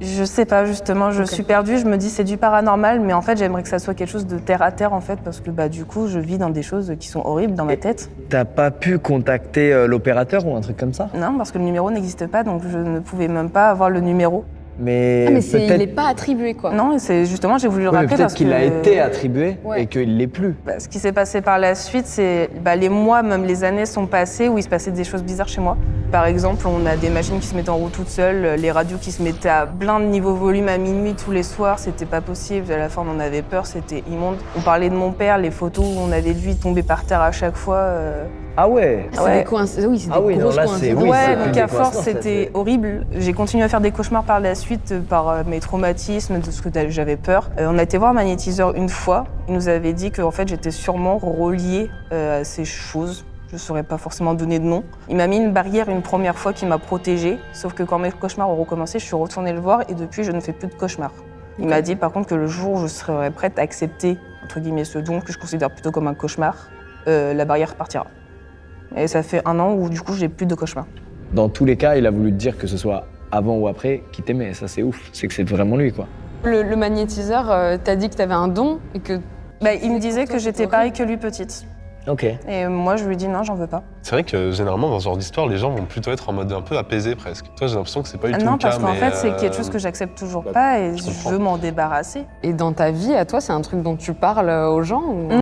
Je sais pas, justement, je suis perdue, je me dis c'est du paranormal, mais en fait j'aimerais que ça soit quelque chose de terre à terre en fait, parce que du coup je vis dans des choses qui sont horribles dans ma tête. T'as pas pu contacter l'opérateur ou un truc comme ça? Non, parce que le numéro n'existe pas, donc je ne pouvais même pas avoir le numéro. Mais, il peut-être n'est pas attribué, quoi. Non, et c'est justement, j'ai voulu le oui, mais rappeler peut-être parce qu'il que... a été attribué Ouais. et qu'il l'est plus. Ce qui s'est passé par la suite, c'est les mois, même les années sont passées où il se passait des choses bizarres chez moi. Par exemple, on a des machines qui se mettaient en route toutes seules, les radios qui se mettaient à plein de niveau volume à minuit tous les soirs, c'était pas possible. À la fin, on en avait peur, c'était immonde. On parlait de mon père, les photos où on avait de lui tomber par terre à chaque fois. Ah ouais. C'est Ouais. des coïncidences. Oui, c'est des Ah oui, non, grosses là, c'est- coïncidences. oui, Ouais, c'est donc plus à des force, coïncidences, ça, c'était c'est- horrible. J'ai continué à faire des cauchemars par la suite par mes traumatismes, de ce que j'avais peur. On a été voir un magnétiseur une fois. Il nous avait dit que en fait, j'étais sûrement reliée à ces choses. Je ne saurais pas forcément donner de nom. Il m'a mis une barrière une première fois qui m'a protégée. Sauf que quand mes cauchemars ont recommencé, je suis retournée le voir et depuis, je ne fais plus de cauchemars. Il m'a dit par contre que le jour où je serais prête à accepter, entre guillemets, ce don que je considère plutôt comme un cauchemar, la barrière partira. Et ça fait 1 an où du coup, j'ai plus de cauchemars. Dans tous les cas, il a voulu te dire que ce soit avant ou après qu'il t'aimait. Ça, c'est ouf. C'est que c'est vraiment lui, quoi. Le magnétiseur t'a dit que t'avais un don et que... Il me disait que j'étais pareille que lui petite. Ok. Et moi, je lui dis non, j'en veux pas. C'est vrai que généralement, dans ce genre d'histoire, les gens vont plutôt être en mode un peu apaisé presque. Toi, j'ai l'impression que c'est pas du tout Non, le cas. parce qu'en mais, fait, c'est quelque chose que j'accepte toujours bah, pas et je je comprends. veux m'en débarrasser. Et dans ta vie, à toi, c'est un truc dont tu parles aux gens ou...